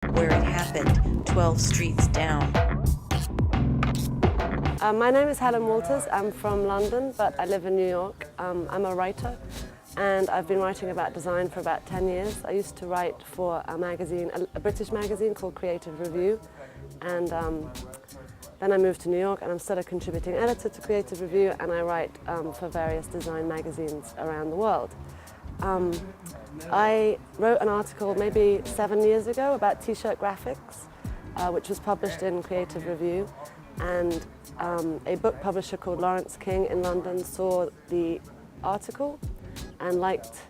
where it happened, 12 streets down. My name is Helen Walters. I'm from London, but I live in New York. I'm a writer, and I've been writing about design for about 10 years. I used to write for a magazine, a British magazine called Creative Review, and then I moved to New York, and I'm still a contributing editor to Creative Review, and I write for various design magazines around the world. I wrote an article maybe 7 years ago about t-shirt graphics, which was published in Creative Review, and a book publisher called Lawrence King in London saw the article and liked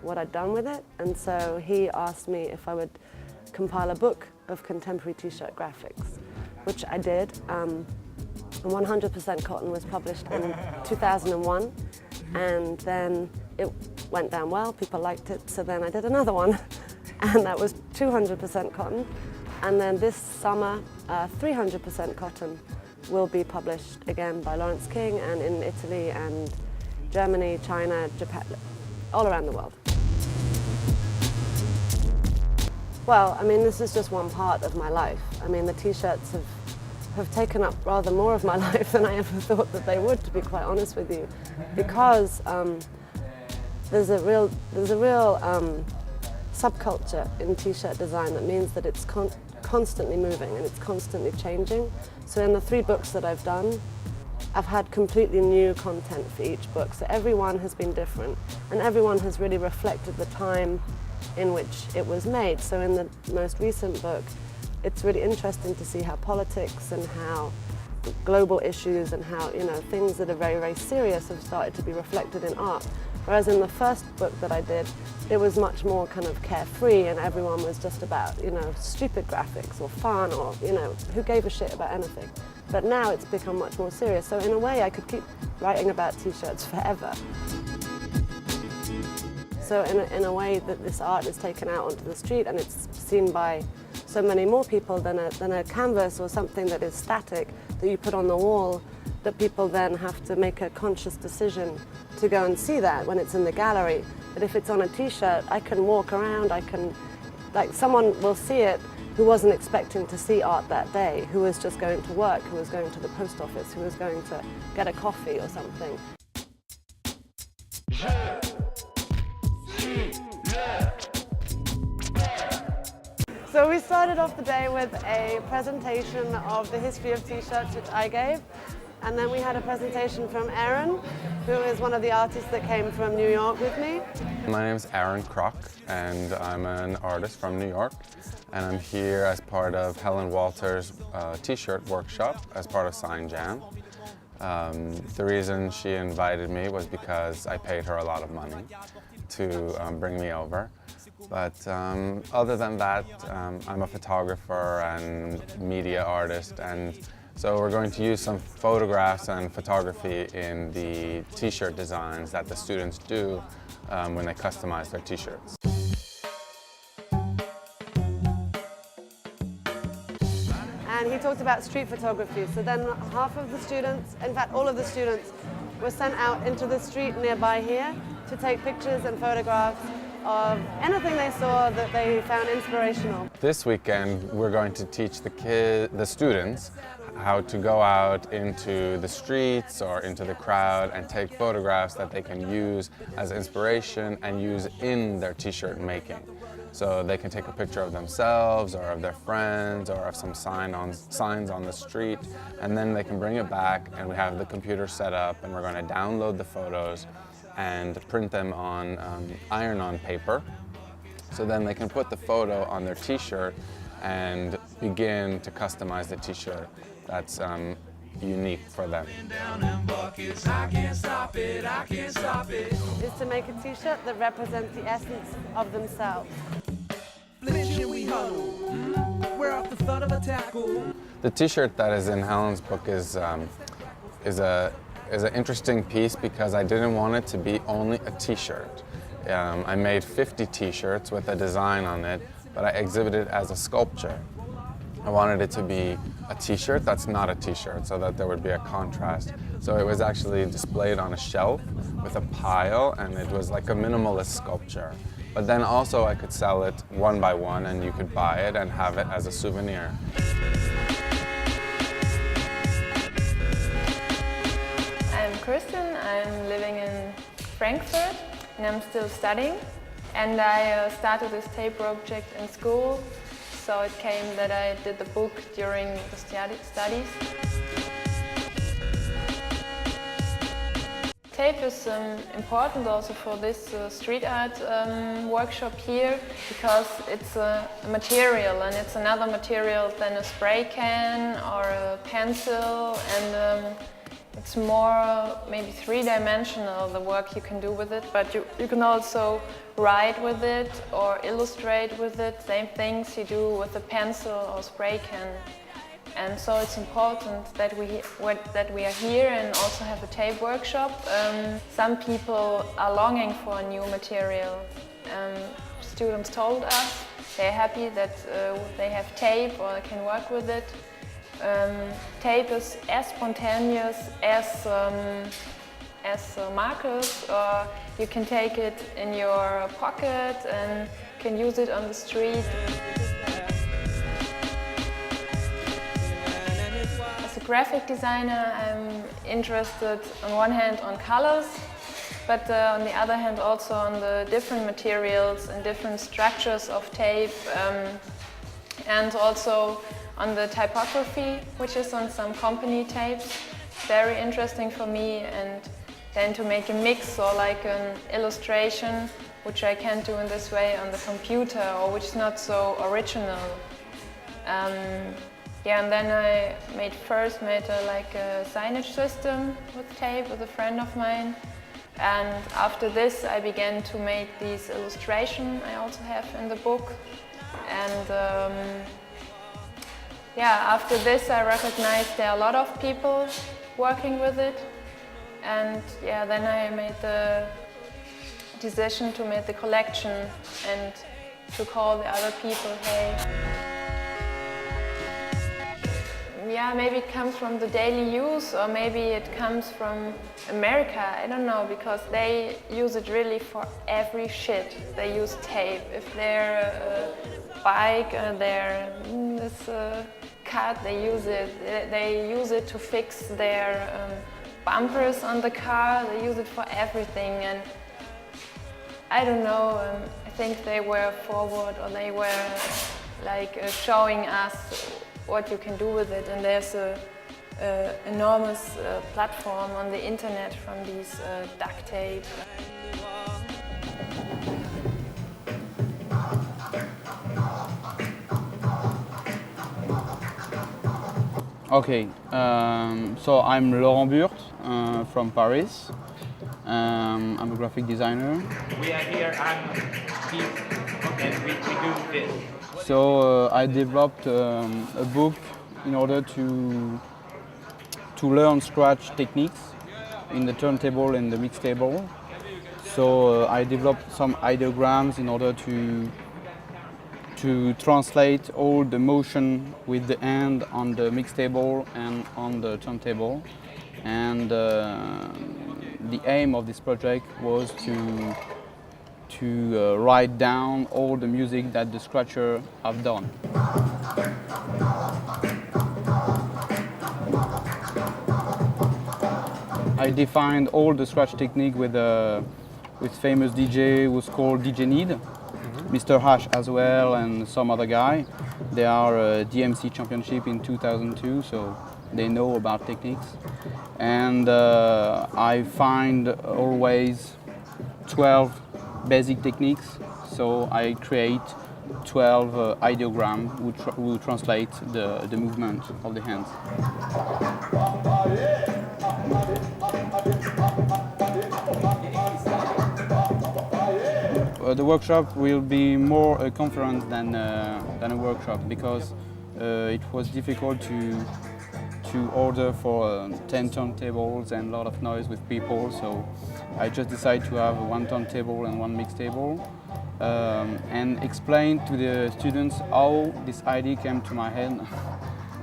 what I'd done with it, and so he asked me if I would compile a book of contemporary t-shirt graphics, which I did. 100% Cotton was published in 2001, and then it went down well, people liked it, so then I did another one, and that was 200% Cotton. And then this summer, 300% Cotton will be published again by Lawrence King, and in Italy and Germany, China, Japan, all around the world. Well, I mean, this is just one part of my life. I mean, the t-shirts have taken up rather more of my life than I ever thought that they would, to be quite honest with you, because there's a real subculture in t-shirt design that means that it's constantly moving and it's constantly changing. So in the 3 books that I've done, I've had completely new content for each book. So everyone has been different, and everyone has really reflected the time in which it was made. So in the most recent book, it's really interesting to see how politics and how global issues and how, you know, things that are very, very serious have started to be reflected in art. Whereas in the first book that I did, it was much more kind of carefree, and everyone was just about, you know, stupid graphics or fun, or, you know, who gave a shit about anything. But now it's become much more serious. So in a way, I could keep writing about t-shirts forever. So in a way that this art is taken out onto the street and it's seen by so many more people than a canvas or something that is static that you put on the wall, that people then have to make a conscious decision to go and see that when it's in the gallery. But if it's on a t-shirt, I can walk around, like someone will see it who wasn't expecting to see art that day, who was just going to work, who was going to the post office, who was going to get a coffee or something. So we started off the day with a presentation of the history of t-shirts, which I gave. And then we had a presentation from Aaron, who is one of the artists that came from New York with me. My name is Aaron Kroc, and I'm an artist from New York. And I'm here as part of Helen Walters' t-shirt workshop, as part of SignJam. The reason she invited me was because I paid her a lot of money to bring me over. But other than that, I'm a photographer and media artist, and so we're going to use some photographs and photography in the t-shirt designs that the students do when they customize their t-shirts. And he talked about street photography. So then half of the students, in fact all of the students, were sent out into the street nearby here to take pictures and photographs of anything they saw that they found inspirational. This weekend we're going to teach the students how to go out into the streets or into the crowd and take photographs that they can use as inspiration and use in their t-shirt making. So they can take a picture of themselves or of their friends or of some signs on the street, and then they can bring it back, and we have the computer set up and we're going to download the photos and print them on iron-on paper. So then they can put the photo on their t-shirt and begin to customize the t-shirt that's unique for them. Is to make a t-shirt that represents the essence of themselves. The t-shirt that is in Helen's book is an interesting piece because I didn't want it to be only a t-shirt. I made 50 t-shirts with a design on it, but I exhibited it as a sculpture. I wanted it to be a t-shirt that's not a t-shirt, so that there would be a contrast. So it was actually displayed on a shelf with a pile, and it was like a minimalist sculpture. But then also I could sell it one by one and you could buy it and have it as a souvenir. I'm Kristen, I'm living in Frankfurt and I'm still studying. And I started this tape project in school, so it came that I did the book during the studies. Tape is important also for this street art workshop here, because it's a material, and it's another material than a spray can or a pencil, and it's more maybe three-dimensional, the work you can do with it, but you can also write with it or illustrate with it, same things you do with a pencil or spray can. And so it's important that we are here and also have a tape workshop. Some people are longing for a new material. Students told us they're happy that they have tape or they can work with it. Tape is as spontaneous as markers, or you can take it in your pocket and can use it on the street. As a graphic designer, I'm interested on one hand on colors, but on the other hand also on the different materials and different structures of tape, and also on the typography, which is on some company tapes. Very interesting for me, and then to make a mix or like an illustration, which I can do in this way on the computer, or which is not so original. Yeah, and then I made a signage system with tape with a friend of mine. And after this I began to make these illustrations I also have in the book. And yeah, after this I recognized there are a lot of people working with it. And yeah, then I made the decision to make the collection and to call the other people, hey. Yeah, maybe it comes from the daily use, or maybe it comes from America, I don't know, because they use it really for every shit. They use tape. If their bike or their car, they use it. They use it to fix their bumpers on the car. They use it for everything, and I don't know, I think they were forward, or they were like showing us what you can do with it, and there's a enormous platform on the internet from these duct tape. Okay, so I'm Laurent Burt from Paris. I'm a graphic designer. We are here and we do this. So I developed a book in order to learn scratch techniques in the turntable and the mixtable. So I developed some ideograms in order to translate all the motion with the hand on the mixtable and on the turntable. And the aim of this project was to write down all the music that the scratcher have done. I defined all the scratch technique with famous DJ who's called DJ Need, Mr. Hash as well, and some other guy. They are DMC championship in 2002, so they know about techniques. And I find always 12 basic techniques, so I create 12 ideograms who translate the movement of the hands. The workshop will be more a conference than a workshop, because it was difficult to order for 10 turntables and a lot of noise with people, so I just decided to have one turntable and one mixtable, and explain to the students how this idea came to my head,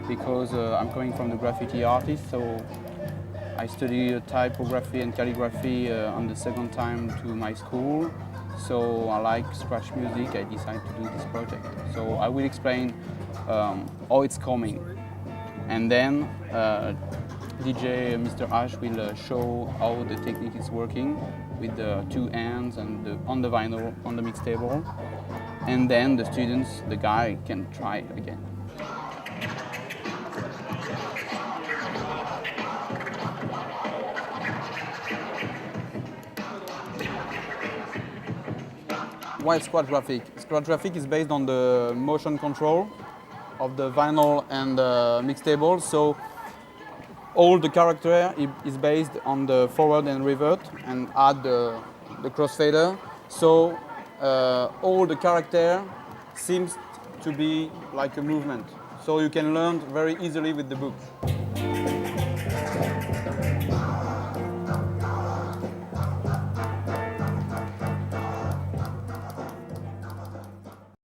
because I'm coming from the graffiti artist, so I studied typography and calligraphy on the second time to my school, So I like scratch music. I decided to do this project. So I will explain how it's coming, and then DJ Mr. Ash will show how the technique is working with the two hands and on the vinyl, on the mix table, and then the students, the guy, can try again. Why scratch graphic? Scratch graphic is based on the motion control of the vinyl and the mix table. So all the character is based on the forward and revert, and add the crossfader. So all the character seems to be like a movement. So you can learn very easily with the book.